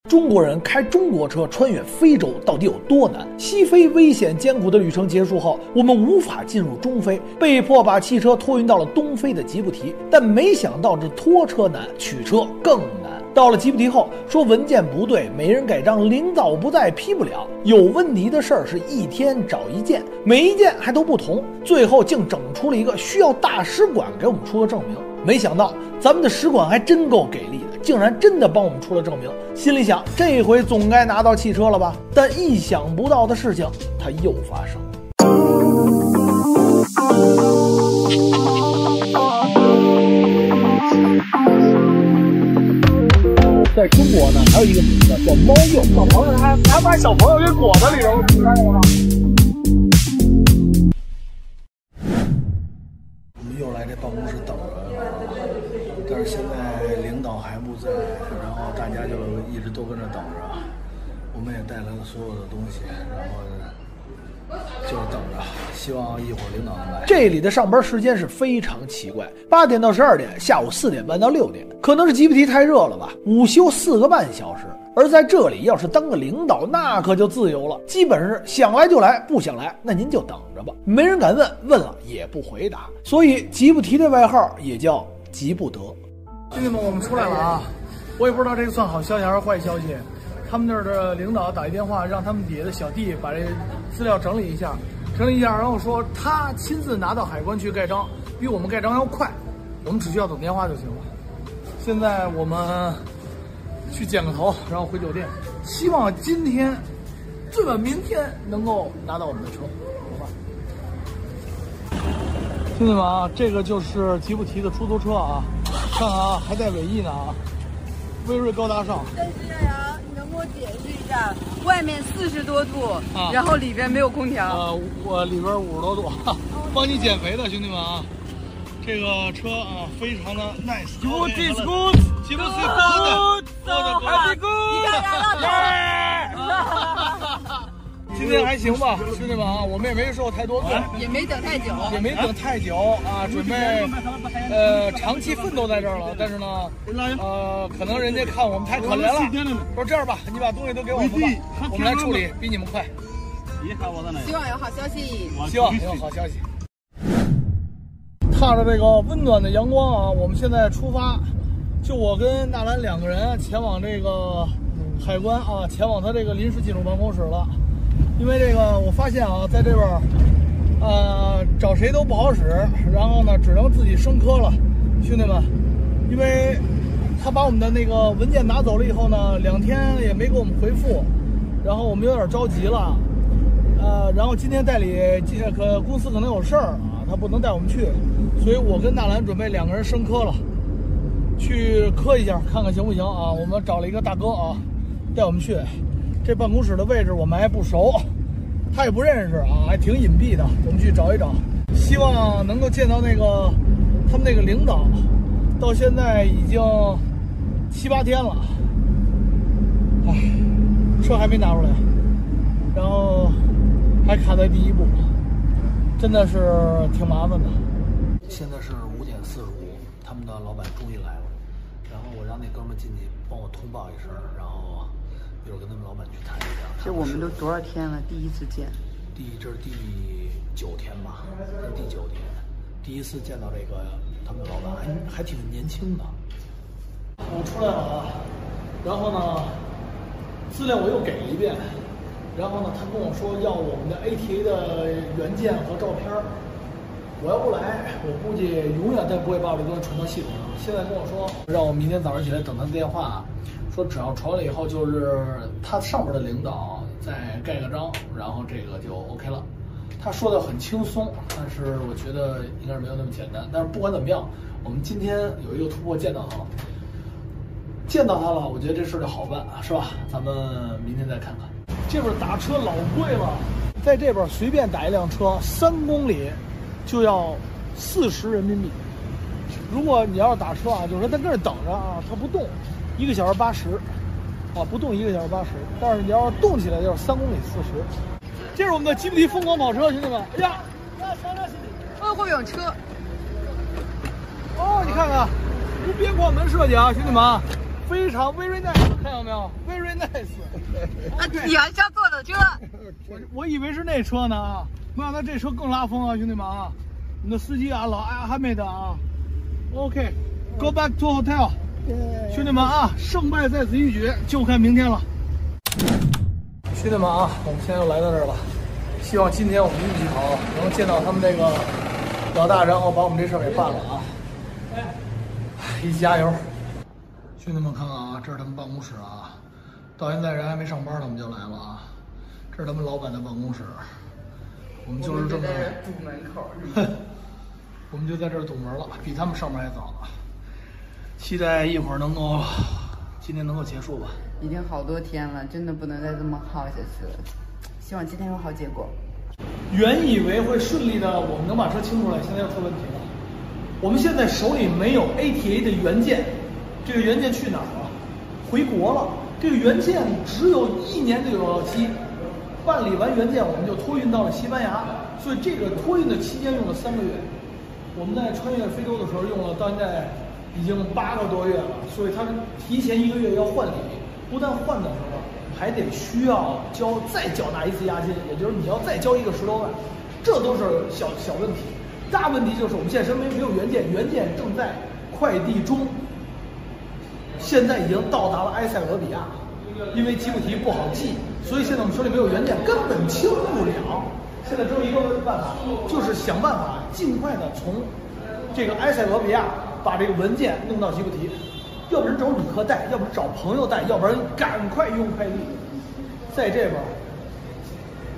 中国人开中国车穿越非洲到底有多难？西非危险艰苦的旅程结束后，我们无法进入中非，被迫把汽车拖运到了东非的吉布提。但没想到这拖车难，取车更难。到了吉布提后，说文件不对，没人盖章，领导不在，批不了。有问题的事儿是一天找一件，每一件还都不同。最后竟整出了一个需要大使馆给我们出个证明。没想到咱们的使馆还真够给力的，竟然真的帮我们出了证明。心里想，这回总该拿到汽车了吧？但意想不到的事情它又发生。在中国呢，还有一个名字叫猫鼬，小朋友还把小朋友给裹在里头，你看见了吗？我们又来这办公室等着，但是现在领导还不在，然后大家就一直都跟着等着。我们也带来了所有的东西，然后就是等着，希望一会儿领导能来。这里的上班时间是非常奇怪，8点到12点，下午4点半到6点。可能是吉布提太热了吧，午休4个半小时。而在这里，要是当个领导，那可就自由了，基本是想来就来，不想来那您就等着吧。没人敢问，问了也不回答，所以吉布提的外号也叫吉布德。兄弟们，我们出来了啊！我也不知道这个算好消息还是坏消息。他们那儿的领导打一电话，让他们底下的小弟把这资料整理一下，然后说他亲自拿到海关去盖章，比我们盖章要快，我们只需要等电话就行了。现在我们去剪个头，然后回酒店，希望今天最晚明天能够拿到我们的车，好吧？兄弟们啊，这个就是吉布提的出租车啊，看看啊，还带尾翼呢啊，威锐高大上。但是你能给我解释一下，外面40多度，然后里边没有空调。我里边50多度，帮你减肥的兄弟们啊。这个车啊，非常的 nice。Good is good， 吉布提 good， 今天还行吧，兄弟们啊，我们也没受太多罪，也没等太久啊，准备长期奋斗在这儿了。但是呢，可能人家看我们太可怜了，说这样吧，你把东西都给我们吧，我们来处理，比你们快。希望有好消息，希望有好消息。踏着这个温暖的阳光啊，我们现在出发，就我跟纳兰2个人前往这个海关啊，前往他这个临时进入办公室了。因为这个我发现啊，在这边找谁都不好使，然后呢只能自己升科了，兄弟们。因为他把我们的那个文件拿走了以后呢，2天也没给我们回复，然后我们有点着急了。然后今天代理公司可能有事儿啊，他不能带我们去，所以我跟纳兰准备2个人升科了，去科一下看看行不行啊？我们找了一个大哥啊，带我们去。这办公室的位置我们还不熟，他也不认识啊，还挺隐蔽的。我们去找一找，希望能够见到那个他们那个领导。到现在已经7、8天了，唉，车还没拿出来，然后还卡在第1步，真的是挺麻烦的。现在是5点45，他们的老板终于来了，然后我让那哥们进去帮我通报一声，然后一会儿跟他们老板去谈一下。这我们都多少天了？第一次见。这是第9天吧？第9天，第一次见到这个他们的老板，还挺年轻的。我出来了啊，然后呢，资料我又给了一遍，然后呢，他跟我说要我们的 ATA 的原件和照片。我要不来，我估计永远再不会把我这东西传到系统上。现在跟我说，让我明天早上起来等他的电话，说只要传了以后，就是他上面的领导再盖个章，然后这个就 OK 了。他说的很轻松，但是我觉得应该是没有那么简单。但是不管怎么样，我们今天有一个突破，见到他了，我觉得这事就好办，是吧？咱们明天再看看。这边打车老贵了，在这边随便打一辆车3公里就要40人民币。如果你要是打车啊，就是说在这儿等着啊，他不动，1个小时80，啊，不动1个小时80。但是你要是动起来，就是3公里40。这是我们的吉布提疯狂跑车，兄弟们！哎呀，会有车。哦，你看看，无边框门设计啊，兄弟们，非常 very nice， 看到没有 ？very nice。你还像坐的车。我以为是那车呢啊，没想到这车更拉风啊，兄弟们啊！我们的司机啊，老哈梅的啊。OK，go back to hotel。兄弟们啊，胜败在此一举，就看明天了。兄弟们啊，我们现在又来到这儿了，希望今天我们运气好，能见到他们这个老大，然后把我们这事儿给办了啊！一起加油！兄弟们看看啊，这是他们办公室啊，到现在人还没上班呢，我们就来了啊。这是他们老板的办公室，我们就是这么堵门口，我们就在这儿堵门了，比他们上班还早。期待一会儿能够今天能够结束吧。已经好多天了，真的不能再这么耗下去了。希望今天有好结果。原以为会顺利的，我们能把车清出来，现在又出问题了。我们现在手里没有 ATA 的原件，这个原件去哪儿了？回国了。这个原件只有1年的有效期，办理完原件我们就托运到了西班牙，所以这个托运的期间用了3个月。我们在穿越非洲的时候用了，到现在已经8个多月了，所以它提前1个月要换礼，不但换的时候还得需要再缴纳一次押金，也就是你要再交一个10多万，这都是小问题。大问题就是我们现在身边没有原件，原件正在快递中，现在已经到达了埃塞俄比亚，因为吉布提不好寄，所以现在我们手里没有原件，根本清不了。现在只有一个办法，就是想办法尽快的从这个埃塞俄比亚把这个文件弄到吉布提，要不然找旅客带，要不然找朋友带，要不然赶快用快递。在这边，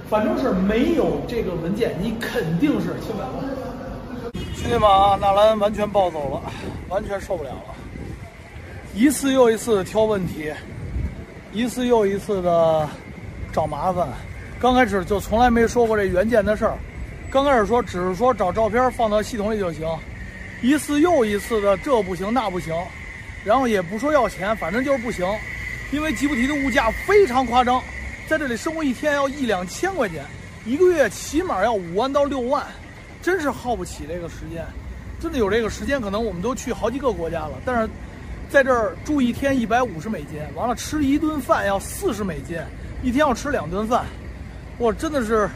反正是没有这个文件，你肯定是清不了。兄弟们啊，纳兰完全暴走了，完全受不了了，一次又一次的挑问题，一次又一次的找麻烦。刚开始就从来没说过这原件的事儿，刚开始说只是说找照片放到系统里就行，一次又一次的这不行那不行，然后也不说要钱，反正就是不行，因为吉布提的物价非常夸张，在这里生活一天要1-2千块钱，一个月起码要5万到6万，真是耗不起这个时间。真的有这个时间，可能我们都去好几个国家了，但是在这儿住一天150美金，完了吃一顿饭要40美金，一天要吃2顿饭，我真的是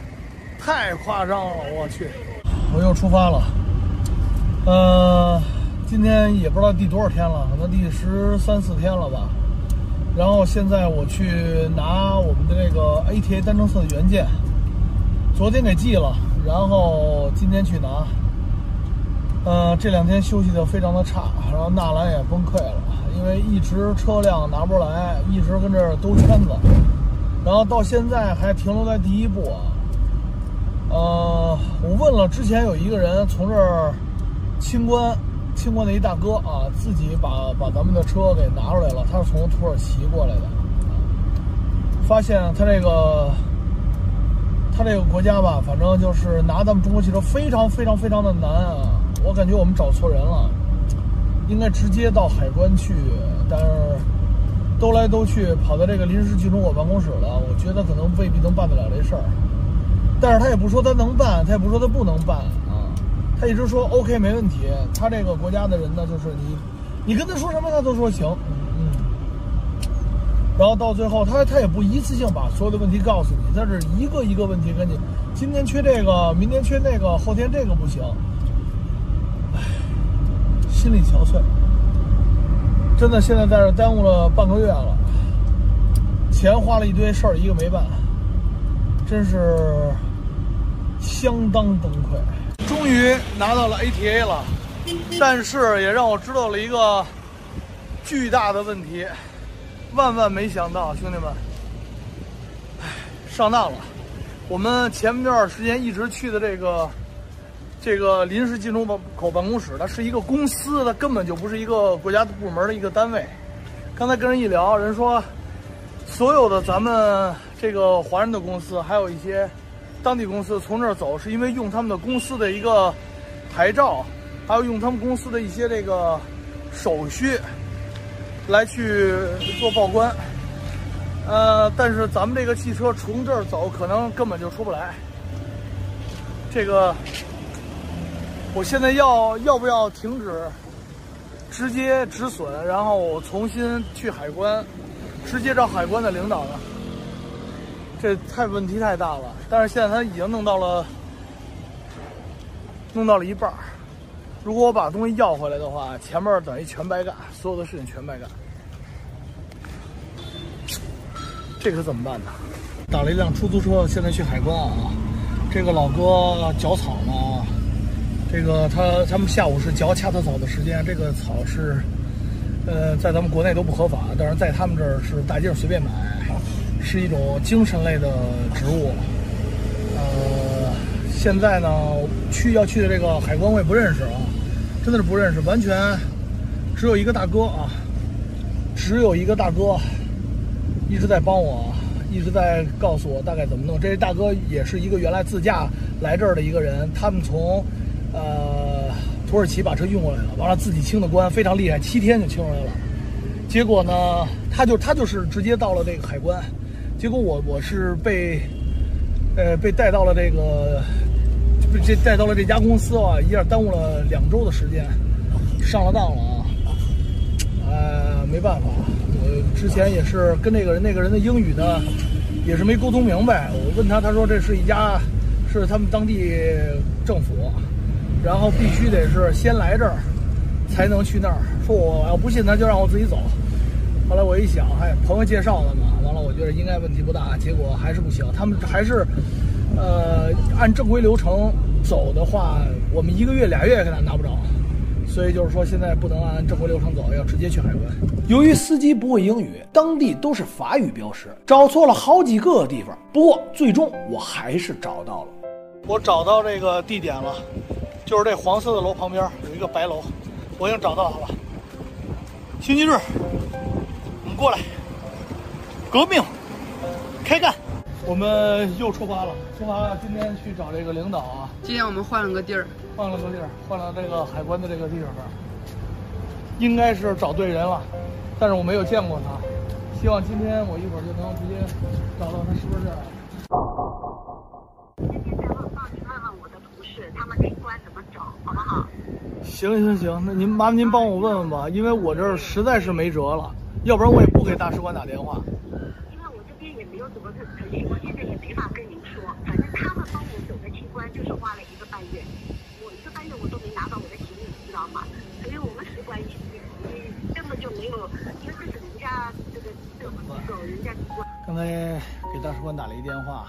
太夸张了，我去！我又出发了，今天也不知道第多少天了，可能第13、14天了吧。然后现在我去拿我们的这个 ATA 单程册的原件，昨天给寄了，然后今天去拿。这2天休息的非常的差，然后纳兰也崩溃了，因为一直车辆拿不来，一直跟这儿兜圈子，然后到现在还停留在第一步啊。我问了之前有一个人从这儿清关的一大哥啊，自己把咱们的车给拿出来了，他是从土耳其过来的，发现他这个国家吧，反正就是拿咱们中国汽车非常的难啊。我感觉我们找错人了，应该直接到海关去，但是兜来兜去跑到这个临时进出口办公室了，我觉得可能未必能办得了这事儿。但是他也不说他能办，他也不说他不能办啊，他一直说 OK 没问题。他这个国家的人呢，就是你跟他说什么他都说行，然后到最后他也不一次性把所有的问题告诉你，他是一个一个问题跟你，今天缺这个，明天缺那个，后天这个不行，唉，心力憔悴。真的现在在这耽误了半个月了，钱花了一堆，事儿一个没办，真是相当崩溃。终于拿到了 ATA 了，但是也让我知道了一个巨大的问题，万没想到，兄弟们，上当了。我们前面这段时间一直去的这个临时进出口办公室，它是一个公司，它根本就不是一个国家部门的一个单位。刚才跟人一聊，人说所有的咱们这个华人的公司，还有一些当地公司从这儿走，是因为用他们的公司的一个牌照，还有用他们公司的一些这个手续来去做报关。但是咱们这个汽车从这儿走，可能根本就出不来。这个，我现在要不要停止直接止损，然后重新去海关，直接找海关的领导呢？这问题太大了。但是现在他已经弄到了一半。如果我把东西要回来的话，前面等于全白干，所有的事情全白干。这可怎么办呢？打了一辆出租车，现在去海关啊。这个老哥绞草呢，这个他们下午是嚼恰特草的时间，这个草是，在咱们国内都不合法，但是在他们这儿是大街上随便买，是一种精神类的植物。现在呢，要去的这个海关我也不认识啊，真的是不认识，完全只有一个大哥啊，一直在帮我。一直在告诉我大概怎么弄。这大哥也是一个原来自驾来这儿的一个人，他们从土耳其把车运过来了，完了自己清的关，非常厉害，7天就清出来了。结果呢，他就是直接到了这个海关，结果我是被带到了带到了这家公司啊，一下耽误了2周的时间，上了当了啊，没办法。我之前也是跟那个人的英语呢，也是没沟通明白。我问他说这是他们当地政府，然后必须得是先来这儿才能去那儿。说我要不信他就让我自己走。后来我一想，朋友介绍的嘛，完了我觉得应该问题不大，结果还是不行。他们还是按正规流程走的话，我们1个月2月给他拿不着。所以就是说，现在不能按正规流程走，要直接去海关。由于司机不会英语，当地都是法语标识，找错了好几个地方。不过最终我还是找到了。我找到这个地点了，就是这黄色的楼旁边有一个白楼，我已经找到它了。星期日，我们过来，革命，开干！我们又出发了，今天去找这个领导啊。今天我们换了个地儿，换了这个海关的这个地方，应该是找对人了，但是我没有见过他。希望今天我一会儿就能直接找到他是不是这儿。今天再帮你问问我的同事，他们这关怎么找，好不好？行，那麻烦您帮我问问吧，因为我这儿实在是没辙了，要不然我也不给大使馆打电话。因为我这边也没有怎么程序，我现在也没法跟您说。反正他们帮我走的清关就是花了1个半月，我1个半月我都没拿到我的行李，知道吗？所以我们使馆根本就没有，因为这是人家这个政府机构，人家机关。刚才给大使馆打了一电话，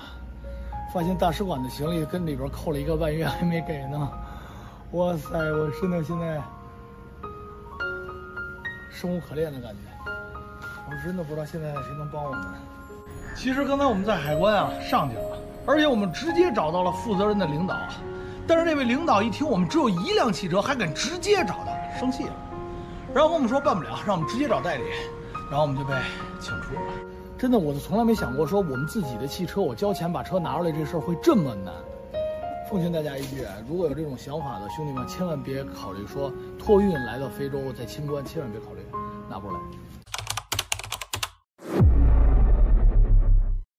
发现大使馆的行李跟里边扣了1个半月还没给呢。哇塞，我真的现在生无可恋的感觉。我真的不知道现在谁能帮我们。其实刚才我们在海关啊上去了，而且我们直接找到了负责任的领导，但是那位领导一听我们只有1辆汽车，还敢直接找他，生气了，然后跟我们说办不了，让我们直接找代理，然后我们就被请出了。真的，我就从来没想过说我们自己的汽车，我交钱把车拿出来这事儿会这么难。奉劝大家一句，如果有这种想法的兄弟们，千万别考虑说托运来到非洲再清关，千万别考虑拿不出来。